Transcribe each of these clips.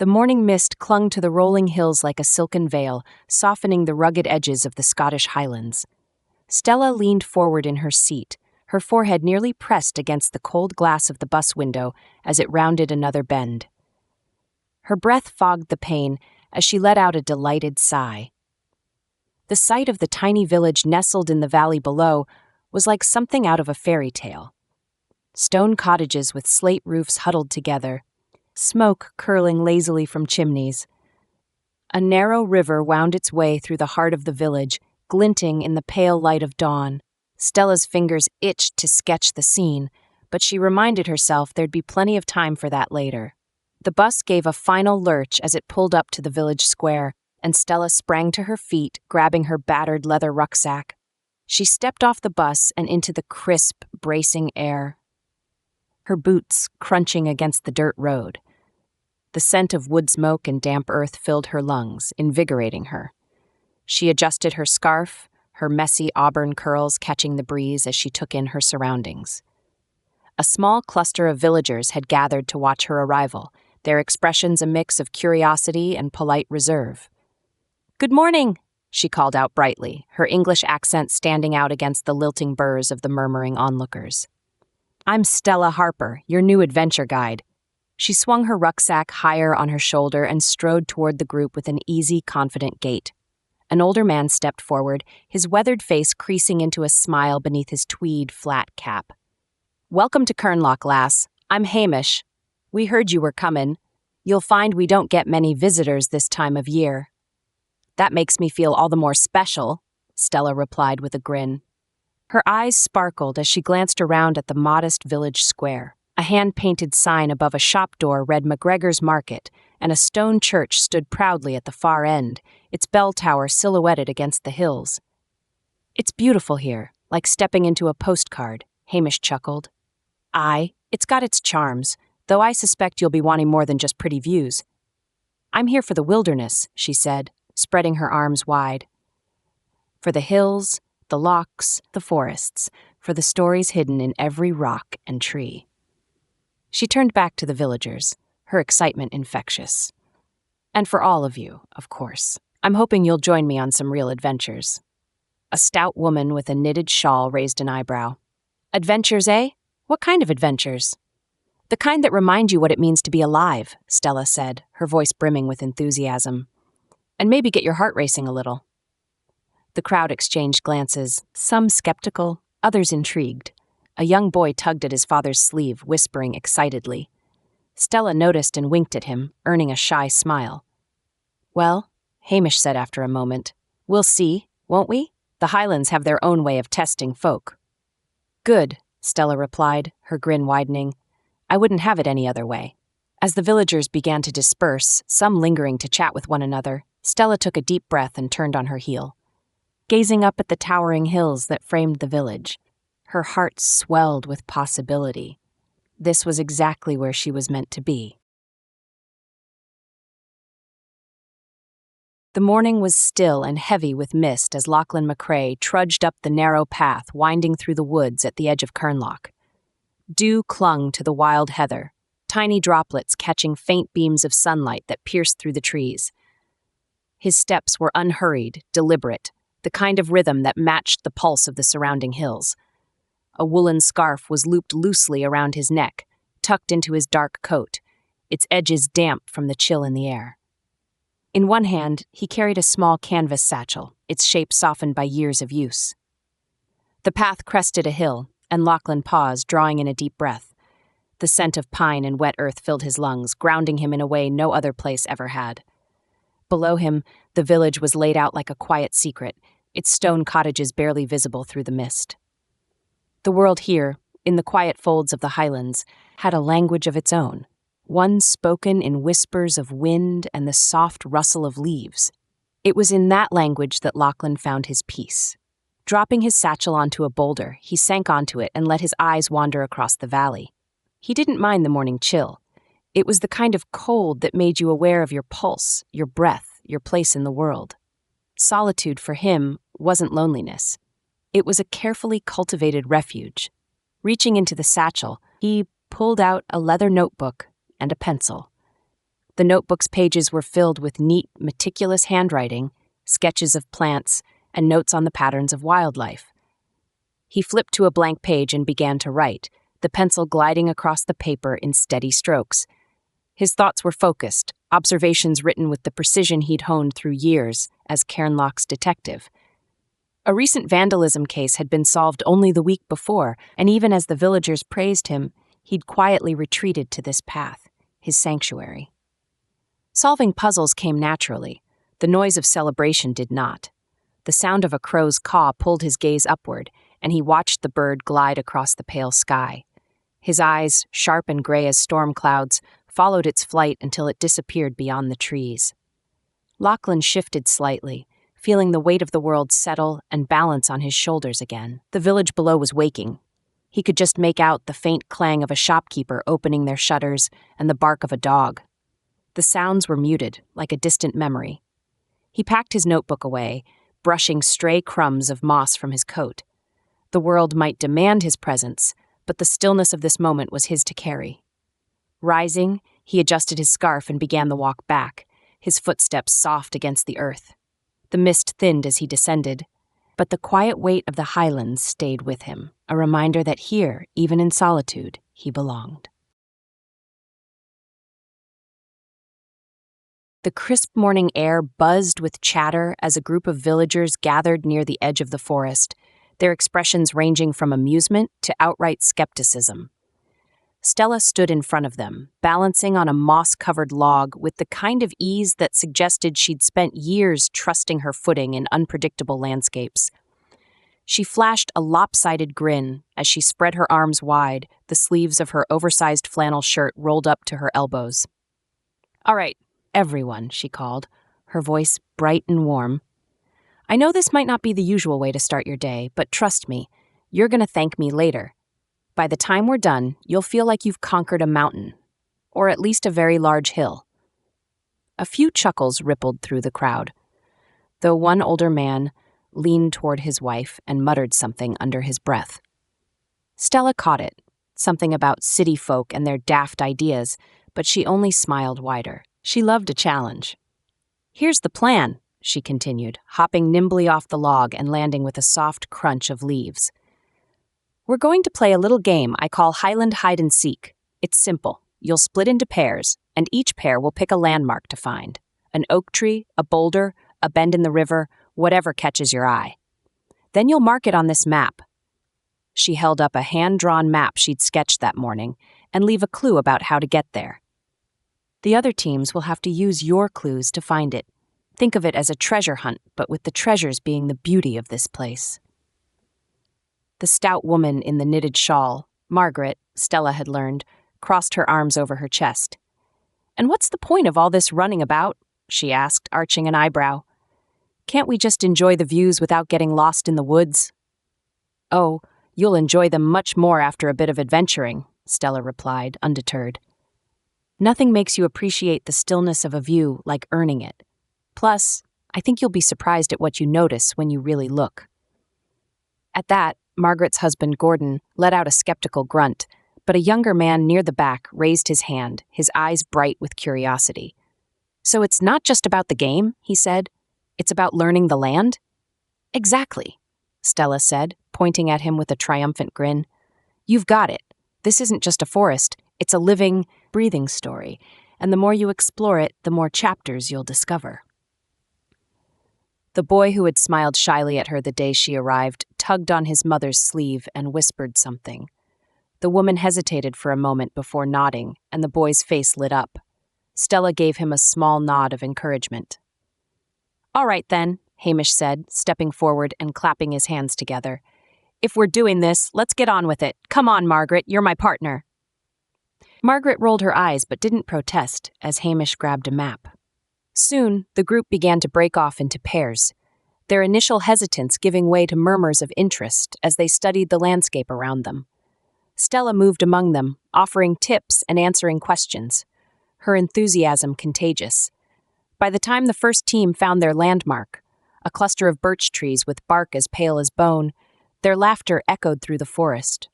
The morning mist clung to the rolling hills like a silken veil, softening the rugged edges of the Scottish Highlands. Stella leaned forward in her seat, her forehead nearly pressed against the cold glass of the bus window as it rounded another bend. Her breath fogged the pain as she let out a delighted sigh. The sight of the tiny village nestled in the valley below was like something out of a fairy tale. Stone cottages with slate roofs huddled together, smoke curling lazily from chimneys. A narrow river wound its way through the heart of the village, glinting in the pale light of dawn. Stella's fingers itched to sketch the scene, but she reminded herself there'd be plenty of time for that later. The bus gave a final lurch as it pulled up to the village square, and Stella sprang to her feet, grabbing her battered leather rucksack. She stepped off the bus and into the crisp, bracing air, her boots crunching against the dirt road. The scent of wood smoke and damp earth filled her lungs, invigorating her. She adjusted her scarf, her messy auburn curls catching the breeze as she took in her surroundings. A small cluster of villagers had gathered to watch her arrival, their expressions a mix of curiosity and polite reserve. "Good morning," she called out brightly, her English accent standing out against the lilting burrs of the murmuring onlookers. "I'm Stella Harper, your new adventure guide." She swung her rucksack higher on her shoulder and strode toward the group with an easy, confident gait. An older man stepped forward, his weathered face creasing into a smile beneath his tweed flat cap. "Welcome to Cairnloch, lass. I'm Hamish. We heard you were comin'. You'll find we don't get many visitors this time of year." "That makes me feel all the more special," Stella replied with a grin. Her eyes sparkled as she glanced around at the modest village square. A hand-painted sign above a shop door read McGregor's Market, and a stone church stood proudly at the far end, its bell tower silhouetted against the hills. "It's beautiful here, like stepping into a postcard," Hamish chuckled. "Aye, it's got its charms, though I suspect you'll be wanting more than just pretty views." "I'm here for the wilderness," she said, spreading her arms wide. "For the hills, the lochs, the forests, for the stories hidden in every rock and tree." She turned back to the villagers, her excitement infectious. "And for all of you, of course. I'm hoping you'll join me on some real adventures." A stout woman with a knitted shawl raised an eyebrow. "Adventures, eh? What kind of adventures?" "The kind that remind you what it means to be alive," Stella said, her voice brimming with enthusiasm. "And maybe get your heart racing a little." The crowd exchanged glances, some skeptical, others intrigued. A young boy tugged at his father's sleeve, whispering excitedly. Stella noticed and winked at him, earning a shy smile. "Well," Hamish said after a moment, "we'll see, won't we? The Highlands have their own way of testing folk." "Good," Stella replied, her grin widening. "I wouldn't have it any other way." As the villagers began to disperse, some lingering to chat with one another, Stella took a deep breath and turned on her heel. Gazing up at the towering hills that framed the village, her heart swelled with possibility. This was exactly where she was meant to be. The morning was still and heavy with mist as Lachlan McCrae trudged up the narrow path winding through the woods at the edge of Cairnloch. Dew clung to the wild heather, tiny droplets catching faint beams of sunlight that pierced through the trees. His steps were unhurried, deliberate, the kind of rhythm that matched the pulse of the surrounding hills. A woolen scarf was looped loosely around his neck, tucked into his dark coat, its edges damp from the chill in the air. In one hand, he carried a small canvas satchel, its shape softened by years of use. The path crested a hill, and Lachlan paused, drawing in a deep breath. The scent of pine and wet earth filled his lungs, grounding him in a way no other place ever had. Below him, the village was laid out like a quiet secret, its stone cottages barely visible through the mist. The world here, in the quiet folds of the Highlands, had a language of its own, one spoken in whispers of wind and the soft rustle of leaves. It was in that language that Lachlan found his peace. Dropping his satchel onto a boulder, he sank onto it and let his eyes wander across the valley. He didn't mind the morning chill. It was the kind of cold that made you aware of your pulse, your breath, your place in the world. Solitude for him wasn't loneliness. It was a carefully cultivated refuge. Reaching into the satchel, he pulled out a leather notebook and a pencil. The notebook's pages were filled with neat, meticulous handwriting, sketches of plants, and notes on the patterns of wildlife. He flipped to a blank page and began to write, the pencil gliding across the paper in steady strokes. His thoughts were focused, observations written with the precision he'd honed through years as Cairnloch's detective. A recent vandalism case had been solved only the week before, and even as the villagers praised him, he'd quietly retreated to this path, his sanctuary. Solving puzzles came naturally. The noise of celebration did not. The sound of a crow's caw pulled his gaze upward, and he watched the bird glide across the pale sky. His eyes, sharp and gray as storm clouds, followed its flight until it disappeared beyond the trees. Lachlan shifted slightly, feeling the weight of the world settle and balance on his shoulders again. The village below was waking. He could just make out the faint clang of a shopkeeper opening their shutters and the bark of a dog. The sounds were muted, like a distant memory. He packed his notebook away, brushing stray crumbs of moss from his coat. The world might demand his presence, but the stillness of this moment was his to carry. Rising, he adjusted his scarf and began the walk back, his footsteps soft against the earth. The mist thinned as he descended, but the quiet weight of the Highlands stayed with him, a reminder that here, even in solitude, he belonged. The crisp morning air buzzed with chatter as a group of villagers gathered near the edge of the forest, their expressions ranging from amusement to outright skepticism. Stella stood in front of them, balancing on a moss-covered log with the kind of ease that suggested she'd spent years trusting her footing in unpredictable landscapes. She flashed a lopsided grin as she spread her arms wide, the sleeves of her oversized flannel shirt rolled up to her elbows. "All right, everyone," she called, her voice bright and warm. "I know this might not be the usual way to start your day, but trust me, you're going to thank me later. By the time we're done, you'll feel like you've conquered a mountain, or at least a very large hill." A few chuckles rippled through the crowd, though one older man leaned toward his wife and muttered something under his breath. Stella caught it, something about city folk and their daft ideas, but she only smiled wider. She loved a challenge. "Here's the plan," she continued, hopping nimbly off the log and landing with a soft crunch of leaves. "We're going to play a little game I call Highland hide-and-seek. It's simple. You'll split into pairs, and each pair will pick a landmark to find. An oak tree, a boulder, a bend in the river, whatever catches your eye. Then you'll mark it on this map." She held up a hand-drawn map she'd sketched that morning and leave a clue about how to get there. The other teams will have to use your clues to find it. Think of it as a treasure hunt, but with the treasures being the beauty of this place. The stout woman in the knitted shawl, Margaret, Stella had learned, crossed her arms over her chest. "And what's the point of all this running about?" she asked, arching an eyebrow. "Can't we just enjoy the views without getting lost in the woods?" "Oh, you'll enjoy them much more after a bit of adventuring," Stella replied, undeterred. "Nothing makes you appreciate the stillness of a view like earning it. Plus, I think you'll be surprised at what you notice when you really look." At that, Margaret's husband, Gordon, let out a skeptical grunt, but a younger man near the back raised his hand, his eyes bright with curiosity. "So it's not just about the game," he said. "It's about learning the land?" "Exactly," Stella said, pointing at him with a triumphant grin. "You've got it. This isn't just a forest. It's a living, breathing story, and the more you explore it, the more chapters you'll discover." The boy who had smiled shyly at her the day she arrived tugged on his mother's sleeve and whispered something. The woman hesitated for a moment before nodding, and the boy's face lit up. Stella gave him a small nod of encouragement. "All right, then," Hamish said, stepping forward and clapping his hands together. "If we're doing this, let's get on with it. Come on, Margaret, you're my partner." Margaret rolled her eyes but didn't protest as Hamish grabbed a map. Soon, the group began to break off into pairs, their initial hesitance giving way to murmurs of interest as they studied the landscape around them. Stella moved among them, offering tips and answering questions, her enthusiasm contagious. By the time the first team found their landmark, a cluster of birch trees with bark as pale as bone, their laughter echoed through the forest.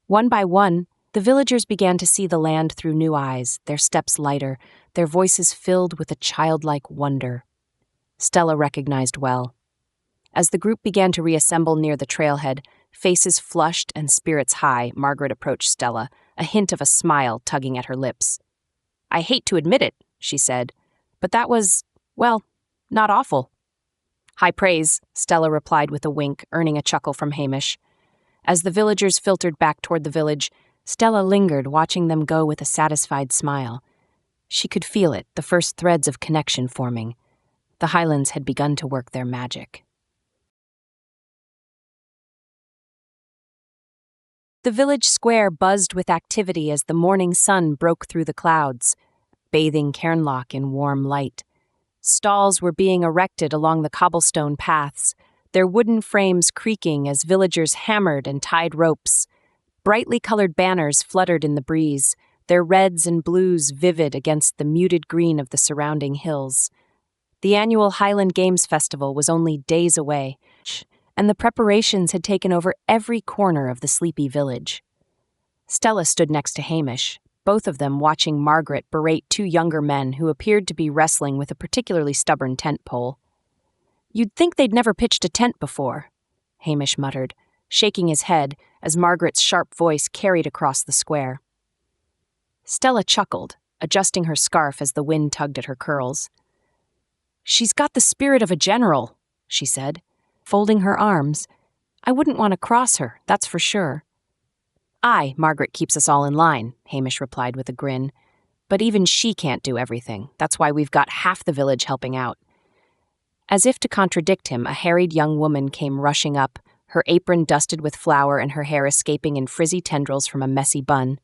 One by one, The villagers began to see the land through new eyes, their steps lighter, their voices filled with a childlike wonder. Stella recognized well. As the group began to reassemble near the trailhead, faces flushed and spirits high, Margaret approached Stella, a hint of a smile tugging at her lips. "I hate to admit it," she said, "but that was, well, not awful." "High praise," Stella replied with a wink, earning a chuckle from Hamish. As the villagers filtered back toward the village, Stella lingered, watching them go with a satisfied smile. She could feel it, the first threads of connection forming. The Highlands had begun to work their magic. The village square buzzed with activity as the morning sun broke through the clouds, bathing Cairnloch in warm light. Stalls were being erected along the cobblestone paths, their wooden frames creaking as villagers hammered and tied ropes. Brightly colored banners fluttered in the breeze, their reds and blues vivid against the muted green of the surrounding hills. The annual Highland Games Festival was only days away, and the preparations had taken over every corner of the sleepy village. Stella stood next to Hamish, both of them watching Margaret berate two younger men who appeared to be wrestling with a particularly stubborn tent pole. "You'd think they'd never pitched a tent before," Hamish muttered, shaking his head as Margaret's sharp voice carried across the square. Stella chuckled, adjusting her scarf as the wind tugged at her curls. "She's got the spirit of a general," she said, folding her arms. "I wouldn't want to cross her, that's for sure." "Aye, Margaret keeps us all in line," Hamish replied with a grin. "But even she can't do everything. That's why we've got half the village helping out." As if to contradict him, a harried young woman came rushing up, her apron dusted with flour and her hair escaping in frizzy tendrils from a messy bun.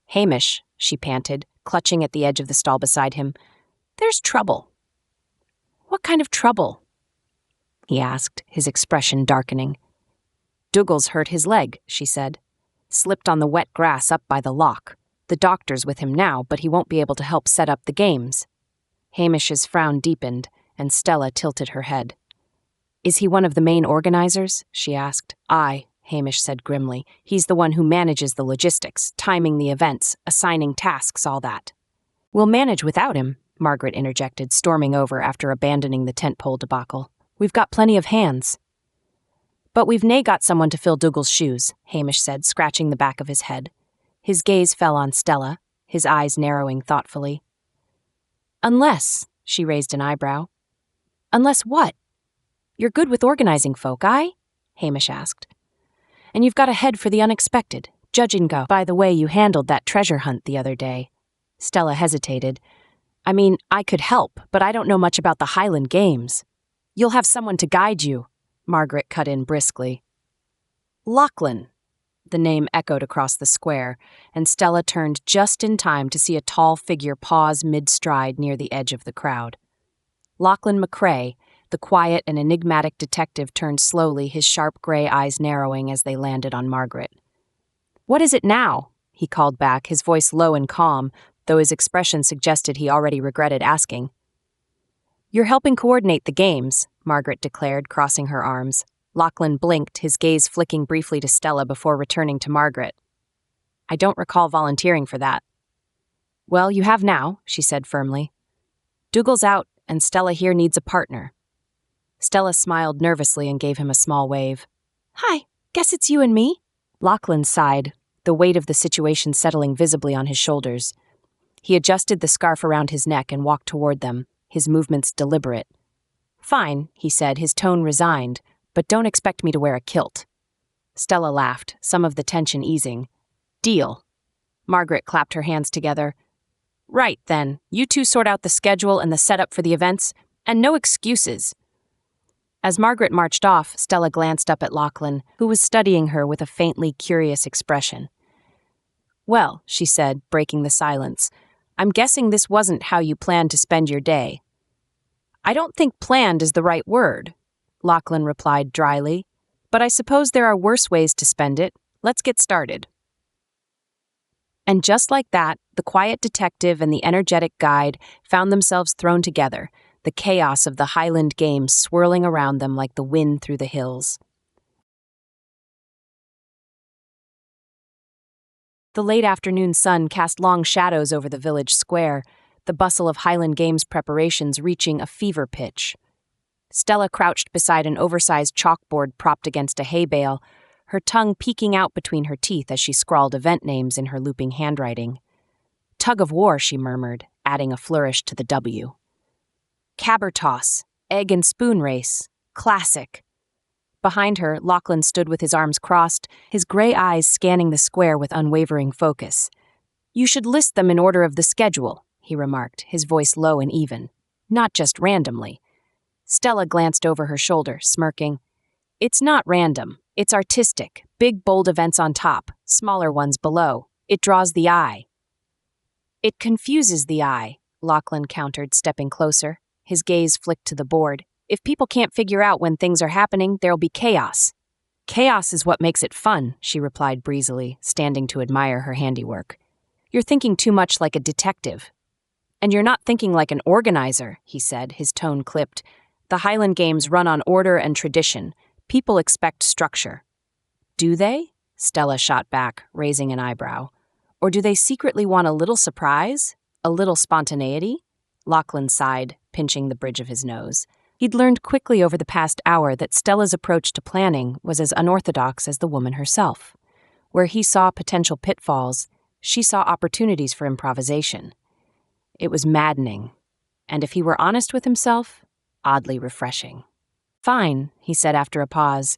"Hamish," she panted, clutching at the edge of the stall beside him, "there's trouble." "What kind of trouble?" he asked, his expression darkening. "Dougal's hurt his leg," she said. "Slipped on the wet grass up by the loch. The doctor's with him now, but he won't be able to help set up the games." Hamish's frown deepened, and Stella tilted her head. "Is he one of the main organizers?" she asked. "Aye," Hamish said grimly. "He's the one who manages the logistics, timing the events, assigning tasks, all that." "We'll manage without him," Margaret interjected, storming over after abandoning the tent pole debacle. "We've got plenty of hands." "But we've nae got someone to fill Dougal's shoes," Hamish said, scratching the back of his head. His gaze fell on Stella, his eyes narrowing thoughtfully. "Unless," she raised an eyebrow. "Unless what? You're good with organizing folk, aye?" Hamish asked. "And you've got a head for the unexpected, judging by the way you handled that treasure hunt the other day." Stella hesitated. "I mean, I could help, but I don't know much about the Highland Games." "You'll have someone to guide you," Margaret cut in briskly. "Lachlan." The name echoed across the square, and Stella turned just in time to see a tall figure pause mid-stride near the edge of the crowd. Lachlan McCrae, the quiet and enigmatic detective, turned slowly, his sharp gray eyes narrowing as they landed on Margaret. "What is it now?" he called back, his voice low and calm, though his expression suggested he already regretted asking. "You're helping coordinate the games," Margaret declared, crossing her arms. Lachlan blinked, his gaze flicking briefly to Stella before returning to Margaret. "I don't recall volunteering for that." "Well, you have now," she said firmly. "Dougal's out, and Stella here needs a partner." Stella smiled nervously and gave him a small wave. "Hi, guess it's you and me?" Lachlan sighed, the weight of the situation settling visibly on his shoulders. He adjusted the scarf around his neck and walked toward them, his movements deliberate. "Fine," he said, his tone resigned, "but don't expect me to wear a kilt." Stella laughed, some of the tension easing. "Deal." Margaret clapped her hands together. "Right, then. You two sort out the schedule and the setup for the events, and no excuses." As Margaret marched off, Stella glanced up at Lachlan, who was studying her with a faintly curious expression. "Well," she said, breaking the silence, "I'm guessing this wasn't how you planned to spend your day." "I don't think planned is the right word," Lachlan replied dryly, "but I suppose there are worse ways to spend it. Let's get started." And just like that, the quiet detective and the energetic guide found themselves thrown together, the chaos of the Highland Games swirling around them like the wind through the hills. The late afternoon sun cast long shadows over the village square, the bustle of Highland Games preparations reaching a fever pitch. Stella crouched beside an oversized chalkboard propped against a hay bale, her tongue peeking out between her teeth as she scrawled event names in her looping handwriting. Tug of war, she murmured, adding a flourish to the W. Caber toss, egg and spoon race, classic. Behind her, Lachlan stood with his arms crossed, his gray eyes scanning the square with unwavering focus. You should list them in order of the schedule, he remarked, his voice low and even. Not just randomly. Stella glanced over her shoulder, smirking. It's not random. It's artistic. Big, bold events on top, smaller ones below. It draws the eye. It confuses the eye, Lachlan countered, stepping closer. His gaze flicked to the board. If people can't figure out when things are happening, there'll be chaos. Chaos is what makes it fun, she replied breezily, standing to admire her handiwork. You're thinking too much like a detective. And you're not thinking like an organizer, he said, his tone clipped. The Highland Games run on order and tradition. People expect structure. Do they? Stella shot back, raising an eyebrow. Or do they secretly want a little surprise? A little spontaneity? Lachlan sighed, pinching the bridge of his nose. He'd learned quickly over the past hour that Stella's approach to planning was as unorthodox as the woman herself. Where he saw potential pitfalls, she saw opportunities for improvisation. It was maddening, and if he were honest with himself, oddly refreshing. Fine, he said after a pause,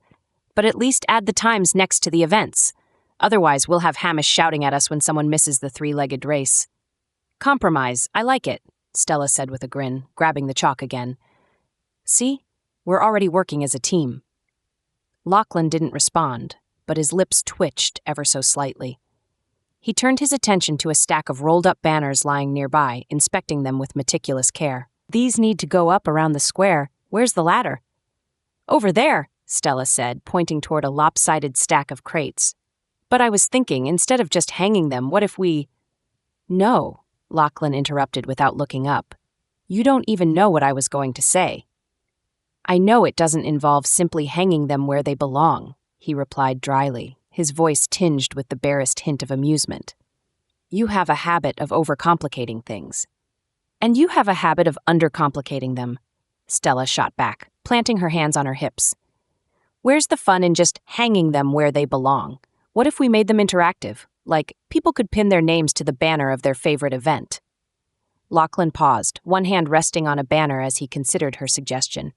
but at least add the times next to the events. Otherwise, we'll have Hamish shouting at us when someone misses the three-legged race. Compromise, I like it, Stella said with a grin, grabbing the chalk again. See, we're already working as a team. Lachlan didn't respond, but his lips twitched ever so slightly. He turned his attention to a stack of rolled-up banners lying nearby, inspecting them with meticulous care. These need to go up around the square. Where's the ladder? Over there, Stella said, pointing toward a lopsided stack of crates. But I was thinking, instead of just hanging them, what if we… No, Lachlan interrupted without looking up. You don't even know what I was going to say. I know it doesn't involve simply hanging them where they belong, he replied dryly, his voice tinged with the barest hint of amusement. You have a habit of overcomplicating things. And you have a habit of undercomplicating them, Stella shot back, planting her hands on her hips. Where's the fun in just hanging them where they belong? What if we made them interactive? Like, people could pin their names to the banner of their favorite event. Lachlan paused, one hand resting on a banner as he considered her suggestion.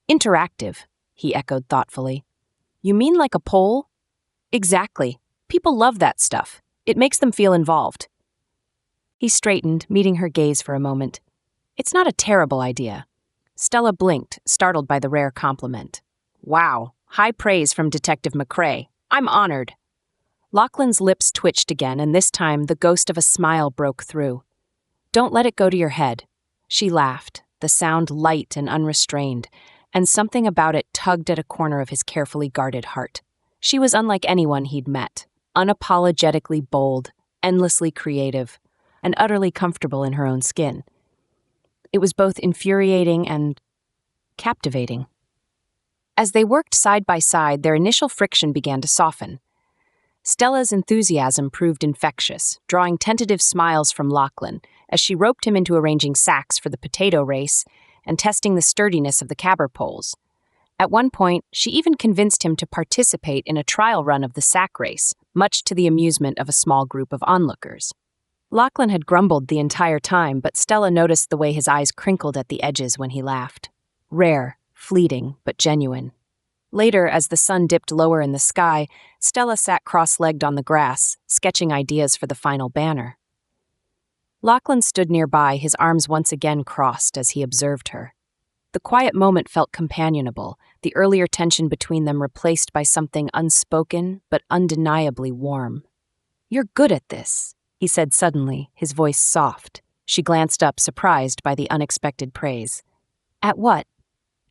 Interactive, he echoed thoughtfully. You mean like a poll? Exactly. People love that stuff. It makes them feel involved. He straightened, meeting her gaze for a moment. It's not a terrible idea. Stella blinked, startled by the rare compliment. Wow, high praise from Detective McCrae. I'm honored. Lachlan's lips twitched again, and this time the ghost of a smile broke through. Don't let it go to your head. She laughed, the sound light and unrestrained, and something about it tugged at a corner of his carefully guarded heart. She was unlike anyone he'd met, unapologetically bold, endlessly creative, and utterly comfortable in her own skin. It was both infuriating and captivating. As they worked side by side, their initial friction began to soften. Stella's enthusiasm proved infectious, drawing tentative smiles from Lachlan as she roped him into arranging sacks for the potato race and testing the sturdiness of the caber poles. At one point, she even convinced him to participate in a trial run of the sack race, much to the amusement of a small group of onlookers. Lachlan had grumbled the entire time, but Stella noticed the way his eyes crinkled at the edges when he laughed. Rare, fleeting, but genuine. Later, as the sun dipped lower in the sky, Stella sat cross-legged on the grass, sketching ideas for the final banner. Lachlan stood nearby, his arms once again crossed as he observed her. The quiet moment felt companionable, the earlier tension between them replaced by something unspoken but undeniably warm. You're good at this, he said suddenly, his voice soft. She glanced up, surprised by the unexpected praise. At what?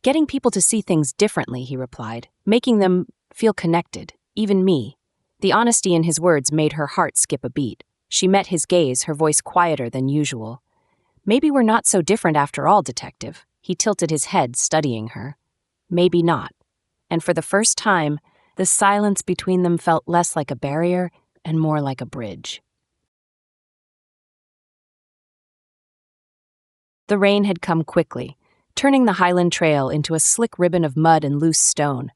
Getting people to see things differently, he replied, making them feel connected, even me. The honesty in his words made her heart skip a beat. She met his gaze, her voice quieter than usual. Maybe we're not so different after all, Detective. He tilted his head, studying her. Maybe not. And for the first time, the silence between them felt less like a barrier and more like a bridge. The rain had come quickly, turning the Highland trail into a slick ribbon of mud and loose stone.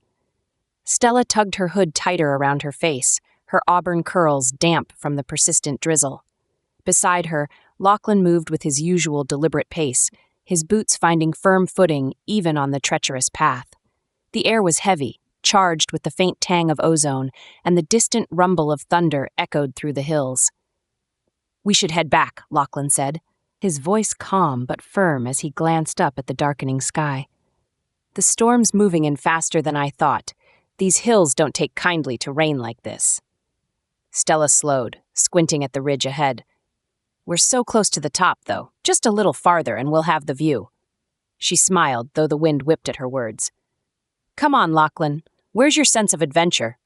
Stella tugged her hood tighter around her face, her auburn curls damp from the persistent drizzle. Beside her, Lachlan moved with his usual deliberate pace, his boots finding firm footing even on the treacherous path. The air was heavy, charged with the faint tang of ozone, and the distant rumble of thunder echoed through the hills. "We should head back," Lachlan said, his voice calm but firm as he glanced up at the darkening sky. "The storm's moving in faster than I thought. These hills don't take kindly to rain like this." Stella slowed, squinting at the ridge ahead. "We're so close to the top, though. Just a little farther and we'll have the view." She smiled, though the wind whipped at her words. "Come on, Lachlan. Where's your sense of adventure?"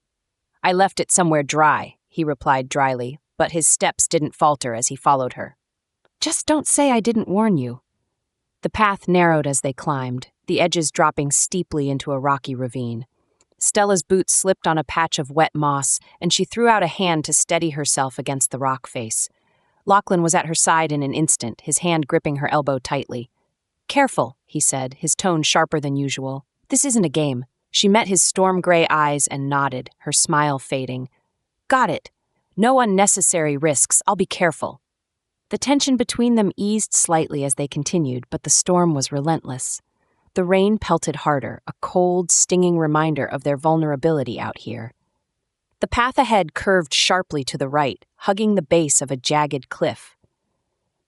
"I left it somewhere dry," he replied dryly, but his steps didn't falter as he followed her. "Just don't say I didn't warn you." The path narrowed as they climbed, the edges dropping steeply into a rocky ravine. Stella's boots slipped on a patch of wet moss, and she threw out a hand to steady herself against the rock face. Lachlan was at her side in an instant, his hand gripping her elbow tightly. "Careful," he said, his tone sharper than usual. "This isn't a game." She met his storm-gray eyes and nodded, her smile fading. "Got it. No unnecessary risks. I'll be careful." The tension between them eased slightly as they continued, but the storm was relentless. The rain pelted harder, a cold, stinging reminder of their vulnerability out here. The path ahead curved sharply to the right, hugging the base of a jagged cliff.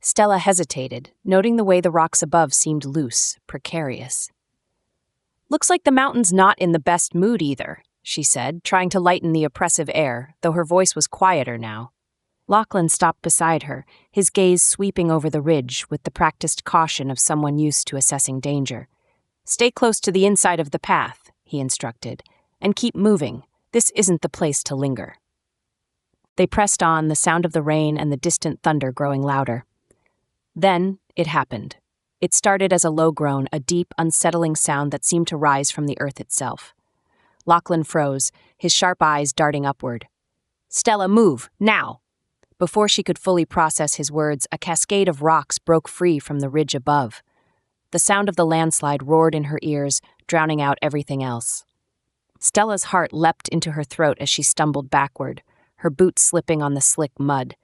Stella hesitated, noting the way the rocks above seemed loose, precarious. "Looks like the mountain's not in the best mood either," she said, trying to lighten the oppressive air, though her voice was quieter now. Lachlan stopped beside her, his gaze sweeping over the ridge with the practiced caution of someone used to assessing danger. "Stay close to the inside of the path," he instructed, "and keep moving. This isn't the place to linger." They pressed on, the sound of the rain and the distant thunder growing louder. Then it happened. It started as a low groan, a deep, unsettling sound that seemed to rise from the earth itself. Lachlan froze, his sharp eyes darting upward. "Stella, move, now!" Before she could fully process his words, a cascade of rocks broke free from the ridge above. The sound of the landslide roared in her ears, drowning out everything else. Stella's heart leapt into her throat as she stumbled backward, her boots slipping on the slick mud.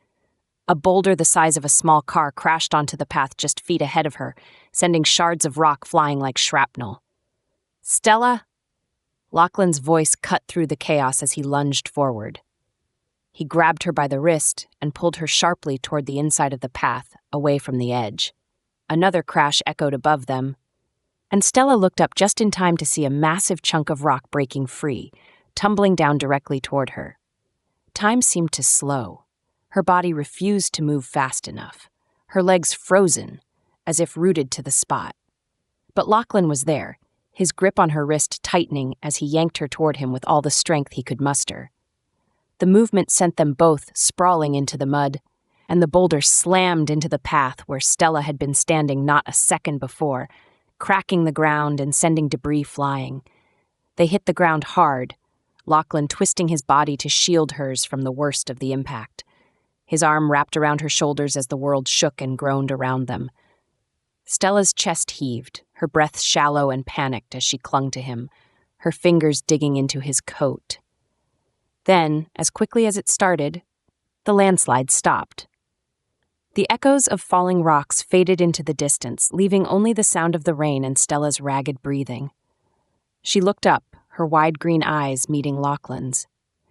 A boulder the size of a small car crashed onto the path just feet ahead of her, sending shards of rock flying like shrapnel. "Stella?" Lachlan's voice cut through the chaos as he lunged forward. He grabbed her by the wrist and pulled her sharply toward the inside of the path, away from the edge. Another crash echoed above them, and Stella looked up just in time to see a massive chunk of rock breaking free, tumbling down directly toward her. Time seemed to slow. Her body refused to move fast enough, her legs frozen, as if rooted to the spot. But Lachlan was there, his grip on her wrist tightening as he yanked her toward him with all the strength he could muster. The movement sent them both sprawling into the mud, and the boulder slammed into the path where Stella had been standing not a second before, cracking the ground and sending debris flying. They hit the ground hard, Lachlan twisting his body to shield hers from the worst of the impact. His arm wrapped around her shoulders as the world shook and groaned around them. Stella's chest heaved, her breath shallow and panicked as she clung to him, her fingers digging into his coat. Then, as quickly as it started, the landslide stopped. The echoes of falling rocks faded into the distance, leaving only the sound of the rain and Stella's ragged breathing. She looked up, her wide green eyes meeting Lachlan's.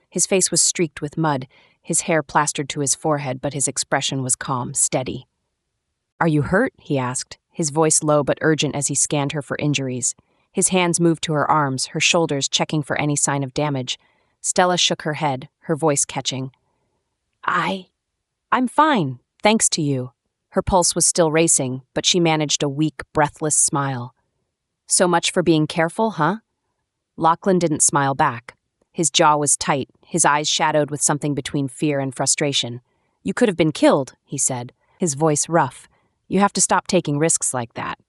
His face was streaked with mud, his hair plastered to his forehead, but his expression was calm, steady. "Are you hurt?" he asked, his voice low but urgent as he scanned her for injuries. His hands moved to her arms, her shoulders checking for any sign of damage. Stella shook her head, her voice catching. I'm fine, thanks to you." Her pulse was still racing, but she managed a weak, breathless smile. "So much for being careful, huh?" Lachlan didn't smile back. His jaw was tight, his eyes shadowed with something between fear and frustration. "You could have been killed," he said, his voice rough. "You have to stop taking risks like that."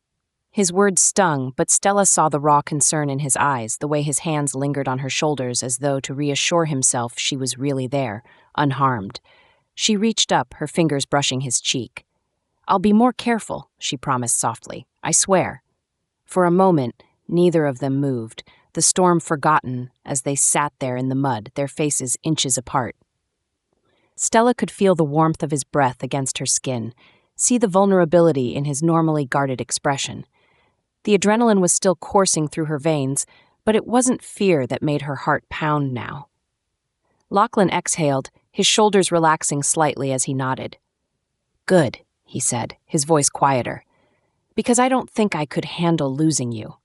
His words stung, but Stella saw the raw concern in his eyes, the way his hands lingered on her shoulders as though to reassure himself she was really there, unharmed. She reached up, her fingers brushing his cheek. "I'll be more careful," she promised softly. "I swear." For a moment, neither of them moved, the storm forgotten as they sat there in the mud, their faces inches apart. Stella could feel the warmth of his breath against her skin, see the vulnerability in his normally guarded expression. The adrenaline was still coursing through her veins, but it wasn't fear that made her heart pound now. Lachlan exhaled, his shoulders relaxing slightly as he nodded. "Good," he said, his voice quieter, "because I don't think I could handle losing you."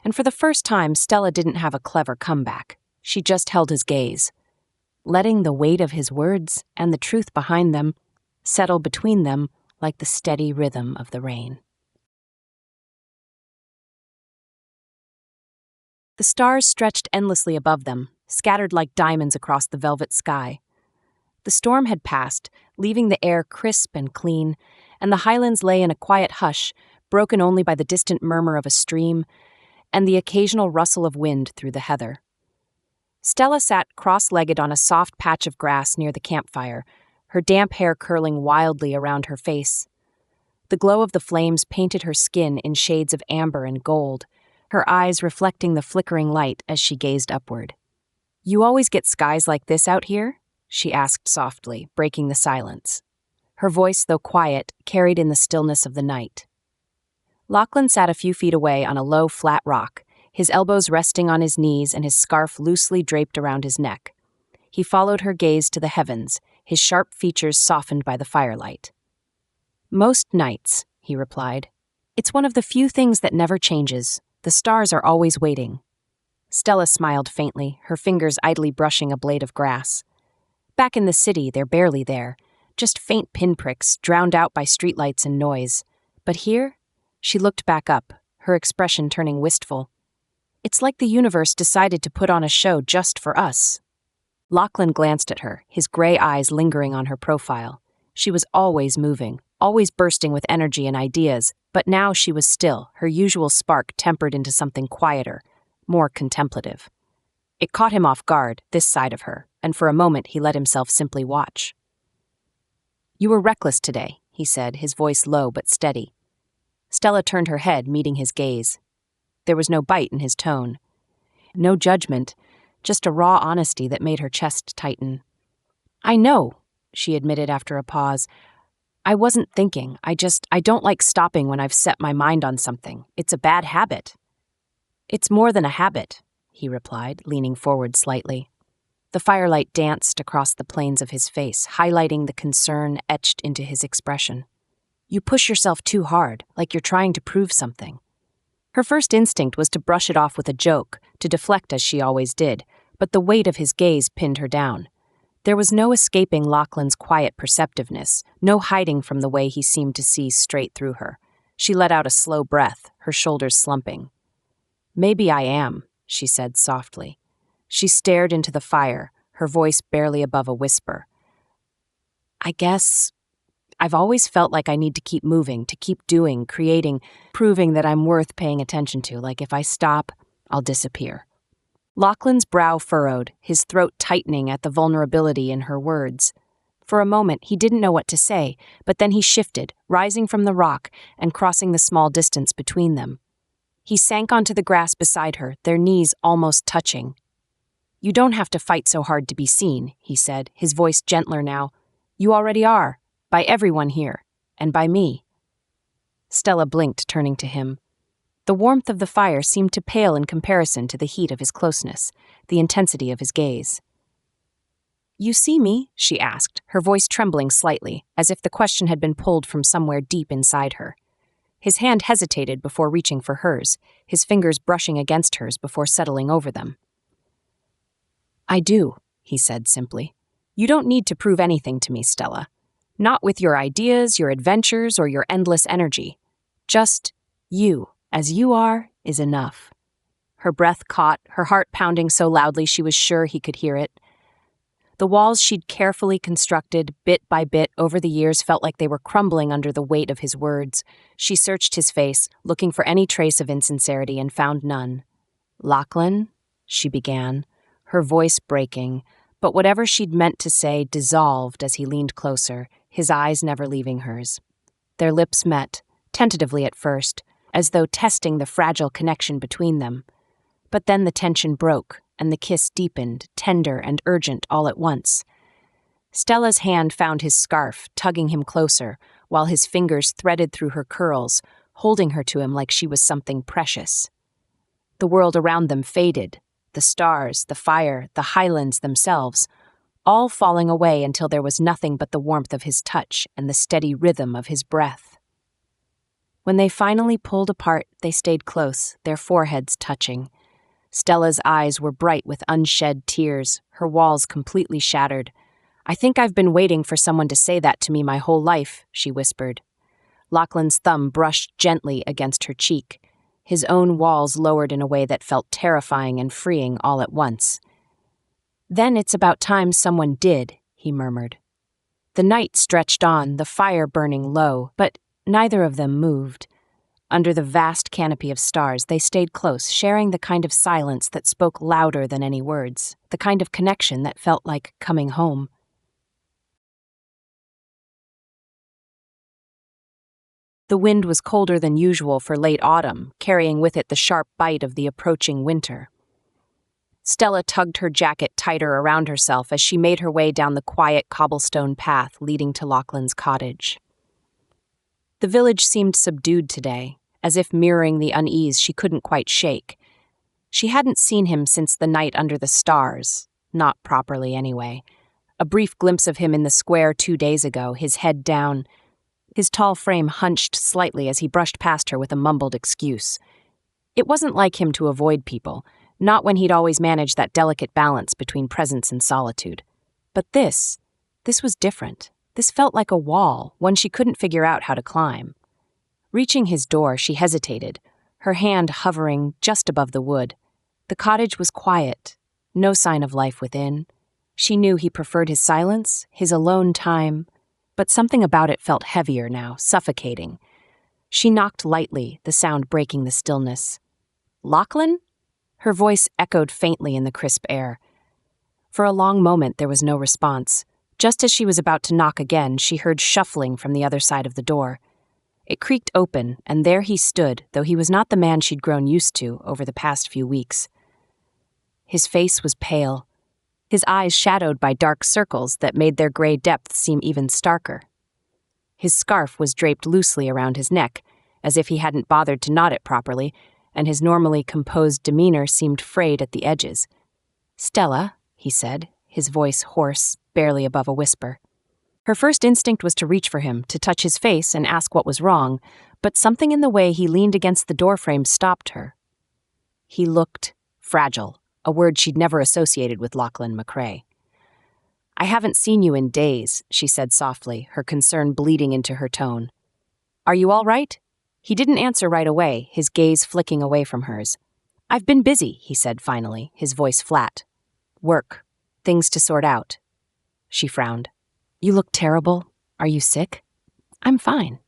And for the first time, Stella didn't have a clever comeback. She just held his gaze, letting the weight of his words and the truth behind them settle between them like the steady rhythm of the rain. The stars stretched endlessly above them, scattered like diamonds across the velvet sky. The storm had passed, leaving the air crisp and clean, and the highlands lay in a quiet hush, broken only by the distant murmur of a stream and the occasional rustle of wind through the heather. Stella sat cross-legged on a soft patch of grass near the campfire, her damp hair curling wildly around her face. The glow of the flames painted her skin in shades of amber and gold, her eyes reflecting the flickering light as she gazed upward. "You always get skies like this out here?" she asked softly, breaking the silence. Her voice, though quiet, carried in the stillness of the night. Lachlan sat a few feet away on a low, flat rock, his elbows resting on his knees and his scarf loosely draped around his neck. He followed her gaze to the heavens, his sharp features softened by the firelight. "Most nights," he replied. "It's one of the few things that never changes. The stars are always waiting." Stella smiled faintly, her fingers idly brushing a blade of grass. "Back in the city, they're barely there, just faint pinpricks, drowned out by streetlights and noise. But here?" She looked back up, her expression turning wistful. "It's like the universe decided to put on a show just for us." Lachlan glanced at her, his gray eyes lingering on her profile. She was always moving, always bursting with energy and ideas, but now she was still, her usual spark tempered into something quieter, more contemplative. It caught him off guard, this side of her, and for a moment he let himself simply watch. "You were reckless today," he said, his voice low but steady. Stella turned her head, meeting his gaze. There was no bite in his tone. No judgment, just a raw honesty that made her chest tighten. "I know," she admitted after a pause. "I wasn't thinking. I don't like stopping when I've set my mind on something. It's a bad habit." "It's more than a habit," he replied, leaning forward slightly. The firelight danced across the planes of his face, highlighting the concern etched into his expression. "You push yourself too hard, like you're trying to prove something." Her first instinct was to brush it off with a joke, to deflect as she always did, but the weight of his gaze pinned her down. There was no escaping Lachlan's quiet perceptiveness, no hiding from the way he seemed to see straight through her. She let out a slow breath, her shoulders slumping. "Maybe I am," she said softly. She stared into the fire, her voice barely above a whisper. "I guess I've always felt like I need to keep moving, to keep doing, creating, proving that I'm worth paying attention to, like if I stop, I'll disappear." Lachlan's brow furrowed, his throat tightening at the vulnerability in her words. For a moment, he didn't know what to say, but then he shifted, rising from the rock and crossing the small distance between them. He sank onto the grass beside her, their knees almost touching. "You don't have to fight so hard to be seen," he said, his voice gentler now. "You already are. By everyone here, and by me." Stella blinked, turning to him. The warmth of the fire seemed to pale in comparison to the heat of his closeness, the intensity of his gaze. "You see me?" she asked, her voice trembling slightly, as if the question had been pulled from somewhere deep inside her. His hand hesitated before reaching for hers, his fingers brushing against hers before settling over them. "I do," he said simply. "You don't need to prove anything to me, Stella. Not with your ideas, your adventures, or your endless energy. Just you, as you are, is enough." Her breath caught, her heart pounding so loudly she was sure he could hear it. The walls she'd carefully constructed, bit by bit, over the years felt like they were crumbling under the weight of his words. She searched his face, looking for any trace of insincerity, and found none. "Lachlan," she began, her voice breaking, But whatever she'd meant to say dissolved as he leaned closer, his eyes never leaving hers. Their lips met, tentatively at first, as though testing the fragile connection between them. But then the tension broke, and the kiss deepened, tender and urgent all at once. Stella's hand found his scarf, tugging him closer, while his fingers threaded through her curls, holding her to him like she was something precious. The world around them faded, the stars, the fire, the highlands themselves, all falling away until there was nothing but the warmth of his touch and the steady rhythm of his breath. When they finally pulled apart, they stayed close, their foreheads touching. Stella's eyes were bright with unshed tears, her walls completely shattered. "I think I've been waiting for someone to say that to me my whole life," she whispered. Lachlan's thumb brushed gently against her cheek. His own walls lowered in a way that felt terrifying and freeing all at once. "Then it's about time someone did," he murmured. The night stretched on, the fire burning low, but neither of them moved. Under the vast canopy of stars, they stayed close, sharing the kind of silence that spoke louder than any words, the kind of connection that felt like coming home. The wind was colder than usual for late autumn, carrying with it the sharp bite of the approaching winter. Stella tugged her jacket tighter around herself as she made her way down the quiet cobblestone path leading to Lachlan's cottage. The village seemed subdued today, as if mirroring the unease she couldn't quite shake. She hadn't seen him since the night under the stars, not properly anyway. A brief glimpse of him in the square 2 days ago, his head down, his tall frame hunched slightly as he brushed past her with a mumbled excuse. It wasn't like him to avoid people, not when he'd always managed that delicate balance between presence and solitude. But this was different. This felt like a wall, one she couldn't figure out how to climb. Reaching his door, she hesitated, her hand hovering just above the wood. The cottage was quiet, no sign of life within. She knew he preferred his silence, his alone time, but something about it felt heavier now, suffocating. She knocked lightly, the sound breaking the stillness. "Lachlan?" Her voice echoed faintly in the crisp air. For a long moment there was no response. Just as she was about to knock again, she heard shuffling from the other side of the door. It creaked open, and there he stood, though he was not the man she'd grown used to over the past few weeks. His face was pale, his eyes shadowed by dark circles that made their gray depth seem even starker. His scarf was draped loosely around his neck, as if he hadn't bothered to knot it properly, and his normally composed demeanor seemed frayed at the edges. "Stella," he said, his voice hoarse, barely above a whisper. Her first instinct was to reach for him, to touch his face and ask what was wrong, but something in the way he leaned against the doorframe stopped her. He looked fragile, a word she'd never associated with Lachlan McCrae. "I haven't seen you in days," she said softly, her concern bleeding into her tone. "Are you all right?" He didn't answer right away, his gaze flicking away from hers. "I've been busy," he said finally, his voice flat. "Work. Things to sort out." She frowned. "You look terrible. Are you sick?" "I'm fine."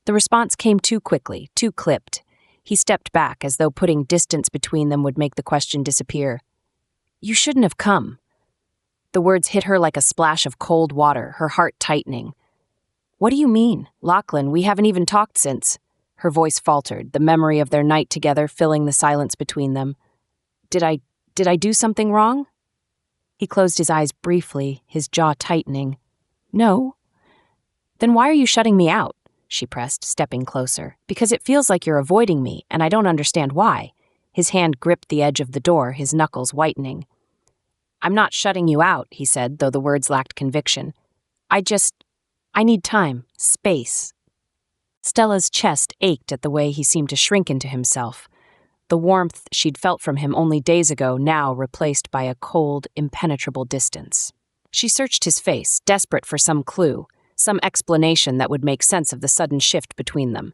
The response came too quickly, too clipped. He stepped back, as though putting distance between them would make the question disappear. "You shouldn't have come." The words hit her like a splash of cold water, her heart tightening. "What do you mean? Lachlan, we haven't even talked since." Her voice faltered, the memory of their night together filling the silence between them. Did I do something wrong?" He closed his eyes briefly, his jaw tightening. "No." "Then why are you shutting me out?" she pressed, stepping closer. "Because it feels like you're avoiding me, and I don't understand why." His hand gripped the edge of the door, his knuckles whitening. "I'm not shutting you out," he said, though the words lacked conviction. I need time, space." Stella's chest ached at the way he seemed to shrink into himself. The warmth she'd felt from him only days ago now replaced by a cold, impenetrable distance. She searched his face, desperate for some clue, some explanation that would make sense of the sudden shift between them.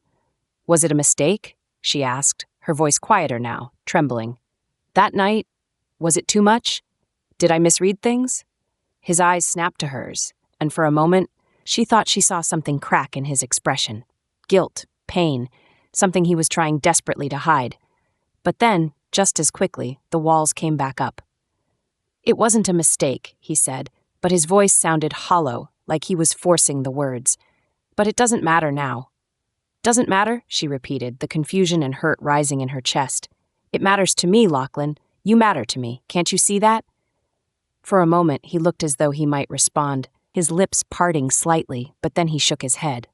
"Was it a mistake?" she asked, her voice quieter now, trembling. "That night, was it too much? Did I misread things?" His eyes snapped to hers, and for a moment, she thought she saw something crack in his expression. Guilt, pain, something he was trying desperately to hide. But then, just as quickly, the walls came back up. It wasn't a mistake, he said, but his voice sounded hollow, like he was forcing the words. But it doesn't matter now. Doesn't matter, she repeated, the confusion and hurt rising in her chest. It matters to me, Lachlan. You matter to me. Can't you see that? For a moment, he looked as though he might respond, his lips parting slightly, but then he shook his head.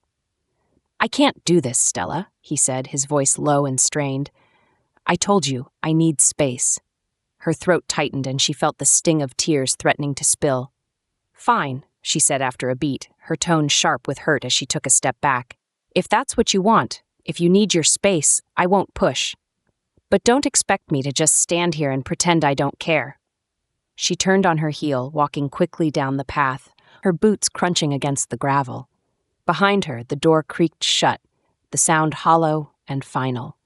I can't do this, Stella, he said, his voice low and strained. I told you, I need space. Her throat tightened and she felt the sting of tears threatening to spill. Fine, she said after a beat, her tone sharp with hurt as she took a step back. If that's what you want, if you need your space, I won't push. But don't expect me to just stand here and pretend I don't care. She turned on her heel, walking quickly down the path, her boots crunching against the gravel. Behind her, the door creaked shut, the sound hollow and final.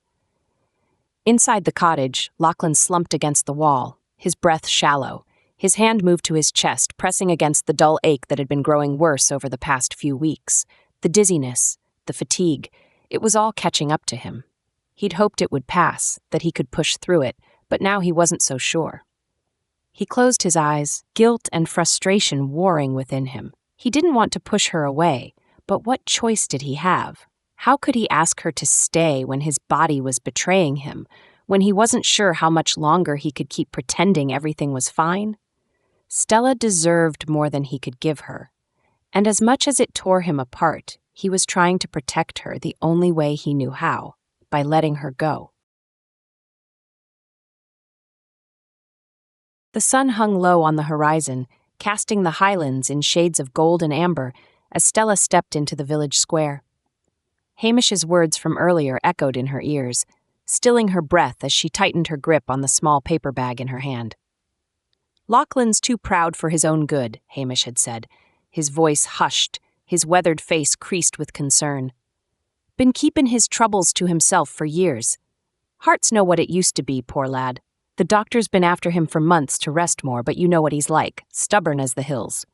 Inside the cottage, Lachlan slumped against the wall, his breath shallow. His hand moved to his chest, pressing against the dull ache that had been growing worse over the past few weeks. The dizziness, the fatigue, it was all catching up to him. He'd hoped it would pass, that he could push through it, but now he wasn't so sure. He closed his eyes, guilt and frustration warring within him. He didn't want to push her away, but what choice did he have? How could he ask her to stay when his body was betraying him, when he wasn't sure how much longer he could keep pretending everything was fine? Stella deserved more than he could give her, and as much as it tore him apart, he was trying to protect her the only way he knew how, by letting her go. The sun hung low on the horizon, casting the Highlands in shades of gold and amber as Stella stepped into the village square. Hamish's words from earlier echoed in her ears, stilling her breath as she tightened her grip on the small paper bag in her hand. Lachlan's too proud for his own good, Hamish had said, his voice hushed, his weathered face creased with concern. Been keepin' his troubles to himself for years. Hearts know what it used to be, poor lad. The doctor's been after him for months to rest more, but you know what he's like, stubborn as the hills.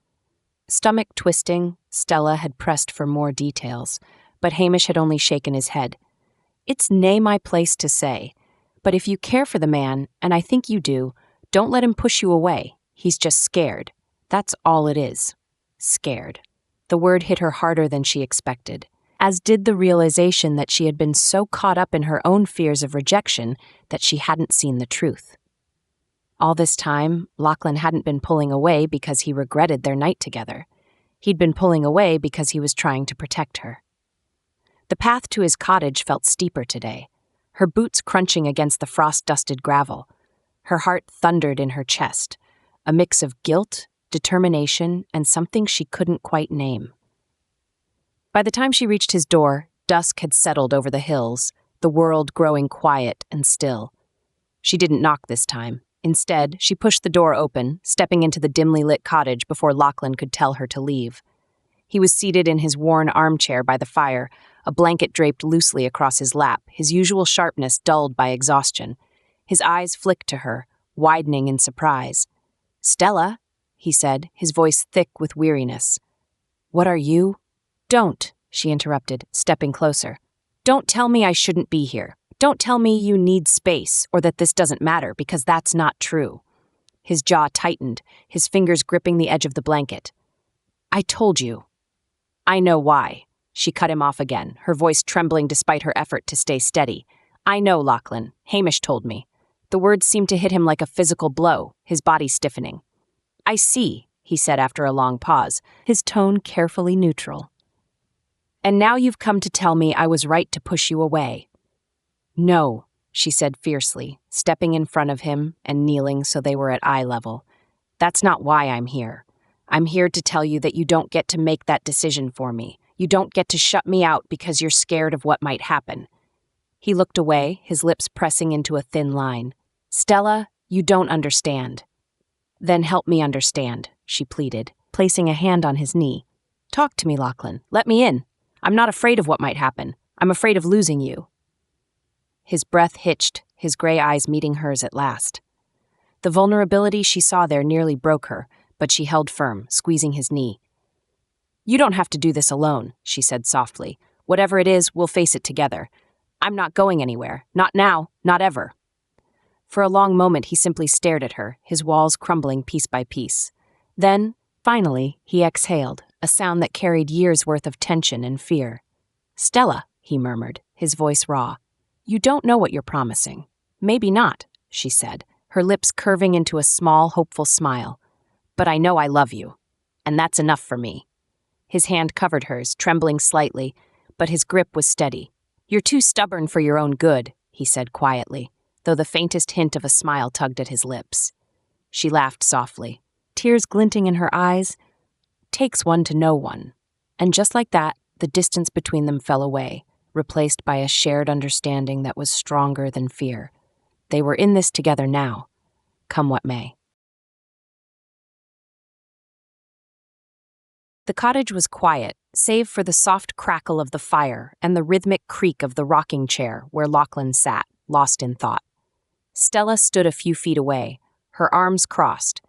Stomach twisting, Stella had pressed for more details, but Hamish had only shaken his head. It's nae my place to say, but if you care for the man, and I think you do, don't let him push you away. He's just scared. That's all it is. Scared. The word hit her harder than she expected, as did the realization that she had been so caught up in her own fears of rejection that she hadn't seen the truth. All this time, Lachlan hadn't been pulling away because he regretted their night together. He'd been pulling away because he was trying to protect her. The path to his cottage felt steeper today, her boots crunching against the frost-dusted gravel. Her heart thundered in her chest, a mix of guilt, determination, and something she couldn't quite name. By the time she reached his door, dusk had settled over the hills, the world growing quiet and still. She didn't knock this time. Instead, she pushed the door open, stepping into the dimly lit cottage before Lachlan could tell her to leave. He was seated in his worn armchair by the fire, a blanket draped loosely across his lap, his usual sharpness dulled by exhaustion. His eyes flicked to her, widening in surprise. "Stella," he said, his voice thick with weariness. "What are you?" "Don't," she interrupted, stepping closer. "Don't tell me I shouldn't be here. Don't tell me you need space or that this doesn't matter, because that's not true." His jaw tightened, his fingers gripping the edge of the blanket. "I told you." "I know why." She cut him off again, her voice trembling despite her effort to stay steady. "I know, Lachlan. Hamish told me." The words seemed to hit him like a physical blow, his body stiffening. "I see," he said after a long pause, his tone carefully neutral. "And now you've come to tell me I was right to push you away." "No," she said fiercely, stepping in front of him and kneeling so they were at eye level. "That's not why I'm here. I'm here to tell you that you don't get to make that decision for me. You don't get to shut me out because you're scared of what might happen." He looked away, his lips pressing into a thin line. "Stella, you don't understand." "Then help me understand," she pleaded, placing a hand on his knee. "Talk to me, Lachlan. Let me in. I'm not afraid of what might happen. I'm afraid of losing you." His breath hitched, his gray eyes meeting hers at last. The vulnerability she saw there nearly broke her, but she held firm, squeezing his knee. "You don't have to do this alone," she said softly. "Whatever it is, we'll face it together. I'm not going anywhere. Not now. Not ever." For a long moment, he simply stared at her, his walls crumbling piece by piece. Then, finally, he exhaled, a sound that carried years' worth of tension and fear. "Stella," he murmured, his voice raw. "You don't know what you're promising." "Maybe not," she said, her lips curving into a small, hopeful smile. "But I know I love you, and that's enough for me." His hand covered hers, trembling slightly, but his grip was steady. "You're too stubborn for your own good," he said quietly, though the faintest hint of a smile tugged at his lips. She laughed softly, tears glinting in her eyes. "Takes one to know one." And just like that, the distance between them fell away, replaced by a shared understanding that was stronger than fear. They were in this together now, come what may. The cottage was quiet, save for the soft crackle of the fire and the rhythmic creak of the rocking chair where Lachlan sat, lost in thought. Stella stood a few feet away, her arms crossed,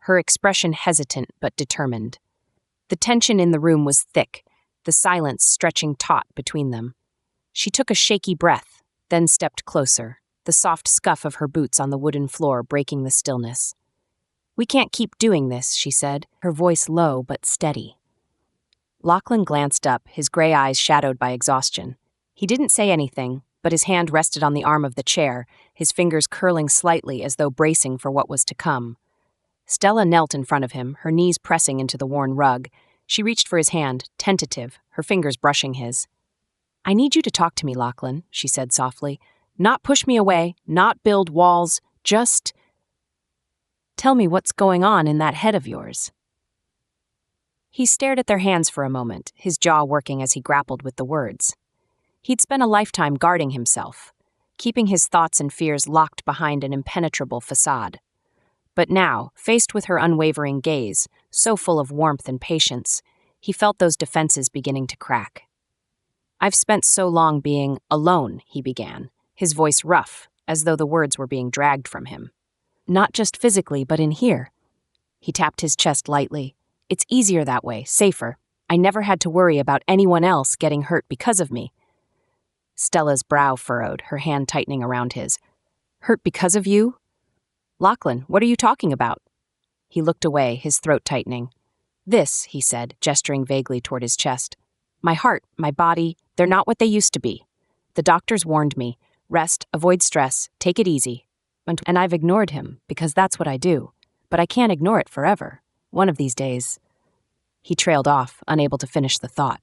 her expression hesitant but determined. The tension in the room was thick, the silence stretching taut between them. She took a shaky breath, then stepped closer, the soft scuff of her boots on the wooden floor breaking the stillness. "We can't keep doing this," she said, her voice low but steady. Lachlan glanced up, his gray eyes shadowed by exhaustion. He didn't say anything, but his hand rested on the arm of the chair, his fingers curling slightly as though bracing for what was to come. Stella knelt in front of him, her knees pressing into the worn rug. She reached for his hand, tentative, her fingers brushing his. "I need you to talk to me, Lachlan," she said softly. "Not push me away, not build walls, just tell me what's going on in that head of yours." He stared at their hands for a moment, his jaw working as he grappled with the words. He'd spent a lifetime guarding himself, keeping his thoughts and fears locked behind an impenetrable facade. But now, faced with her unwavering gaze, so full of warmth and patience, he felt those defenses beginning to crack. "I've spent so long being alone," he began, his voice rough, as though the words were being dragged from him. "Not just physically, but in here." He tapped his chest lightly. "It's easier that way, safer. I never had to worry about anyone else getting hurt because of me." Stella's brow furrowed, her hand tightening around his. "Hurt because of you?" "Lachlan, what are you talking about?" He looked away, his throat tightening. "This," he said, gesturing vaguely toward his chest. "My heart, my body, they're not what they used to be. The doctors warned me. Rest, avoid stress, take it easy. And I've ignored him, because that's what I do. But I can't ignore it forever. One of these days." He trailed off, unable to finish the thought.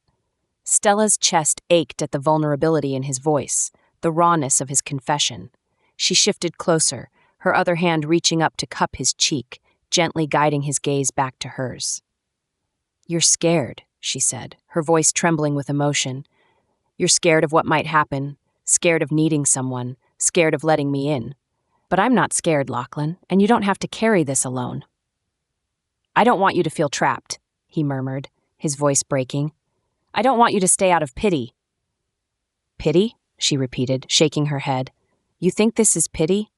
Stella's chest ached at the vulnerability in his voice, the rawness of his confession. She shifted closer, her other hand reaching up to cup his cheek, gently guiding his gaze back to hers. "You're scared," she said, her voice trembling with emotion. "You're scared of what might happen, scared of needing someone, scared of letting me in. But I'm not scared, Lachlan, and you don't have to carry this alone." "I don't want you to feel trapped," he murmured, his voice breaking. "I don't want you to stay out of pity." "Pity?" she repeated, shaking her head. "You think this is pity?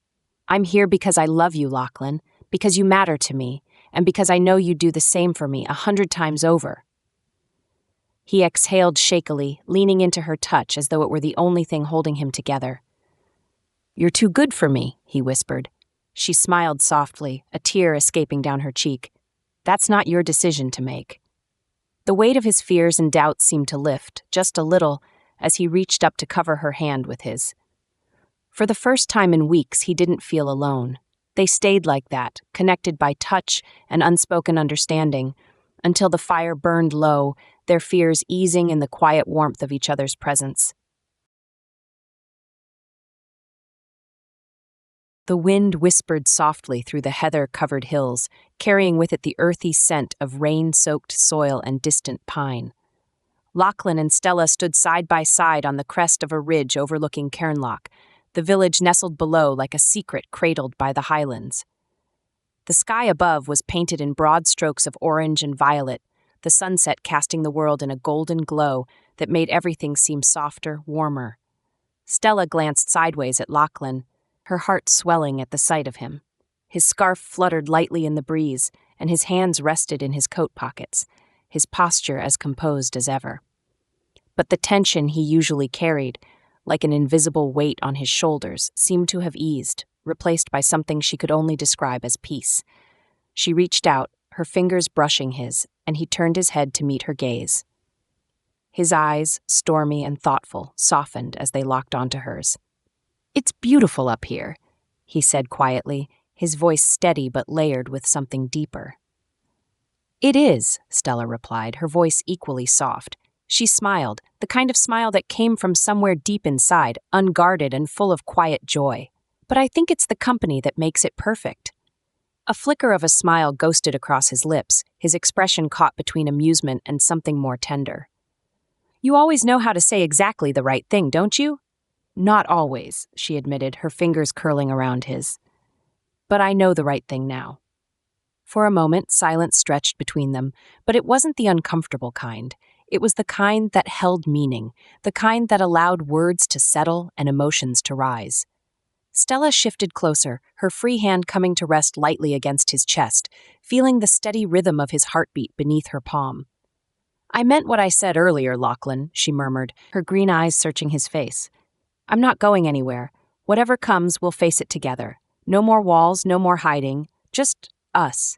I'm here because I love you, Lachlan, because you matter to me, and because I know you'd do the same for me 100 times over." He exhaled shakily, leaning into her touch as though it were the only thing holding him together. "You're too good for me," he whispered. She smiled softly, a tear escaping down her cheek. "That's not your decision to make." The weight of his fears and doubts seemed to lift, just a little, as he reached up to cover her hand with his. For the first time in weeks, he didn't feel alone. They stayed like that, connected by touch and unspoken understanding, until the fire burned low, their fears easing in the quiet warmth of each other's presence. The wind whispered softly through the heather-covered hills, carrying with it the earthy scent of rain-soaked soil and distant pine. Lachlan and Stella stood side by side on the crest of a ridge overlooking Cairnloch, the village nestled below like a secret cradled by the Highlands. The sky above was painted in broad strokes of orange and violet, the sunset casting the world in a golden glow that made everything seem softer, warmer. Stella glanced sideways at Lachlan, her heart swelling at the sight of him. His scarf fluttered lightly in the breeze, and his hands rested in his coat pockets, his posture as composed as ever. But the tension he usually carried, like an invisible weight on his shoulders, seemed to have eased, replaced by something she could only describe as peace. She reached out, her fingers brushing his, and he turned his head to meet her gaze. His eyes, stormy and thoughtful, softened as they locked onto hers. "It's beautiful up here," he said quietly, his voice steady but layered with something deeper. "It is," Stella replied, her voice equally soft. She smiled, the kind of smile that came from somewhere deep inside, unguarded and full of quiet joy. "But I think it's the company that makes it perfect." A flicker of a smile ghosted across his lips, his expression caught between amusement and something more tender. "You always know how to say exactly the right thing, don't you?" "Not always," she admitted, her fingers curling around his. "But I know the right thing now." For a moment, silence stretched between them, but it wasn't the uncomfortable kind. It was the kind that held meaning, the kind that allowed words to settle and emotions to rise. Stella shifted closer, her free hand coming to rest lightly against his chest, feeling the steady rhythm of his heartbeat beneath her palm. "I meant what I said earlier, Lachlan," she murmured, her green eyes searching his face. "I'm not going anywhere. Whatever comes, we'll face it together. No more walls, no more hiding. Just us."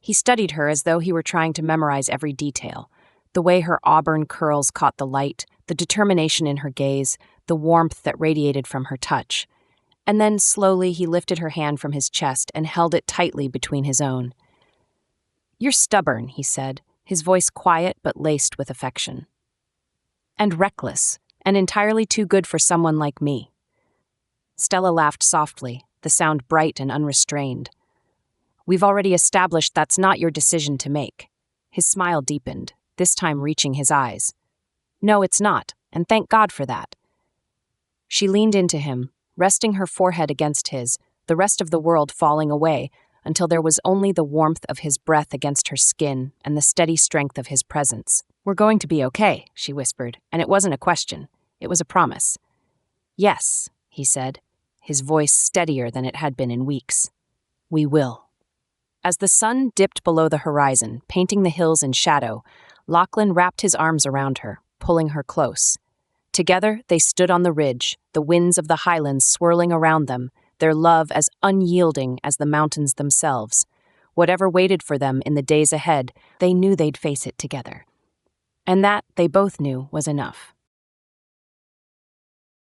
He studied her as though he were trying to memorize every detail. The way her auburn curls caught the light, the determination in her gaze, the warmth that radiated from her touch. And then, slowly, he lifted her hand from his chest and held it tightly between his own. "You're stubborn," he said, his voice quiet but laced with affection. "And reckless, and entirely too good for someone like me." Stella laughed softly, the sound bright and unrestrained. "We've already established that's not your decision to make." His smile deepened, this time reaching his eyes. "No, it's not, and thank God for that." She leaned into him, resting her forehead against his, the rest of the world falling away, until there was only the warmth of his breath against her skin and the steady strength of his presence. "We're going to be okay," she whispered, and it wasn't a question. It was a promise. "Yes," he said, his voice steadier than it had been in weeks. "We will." As the sun dipped below the horizon, painting the hills in shadow, Lachlan wrapped his arms around her, pulling her close. Together, they stood on the ridge, the winds of the Highlands swirling around them, their love as unyielding as the mountains themselves. Whatever waited for them in the days ahead, they knew they'd face it together. And that, they both knew, was enough.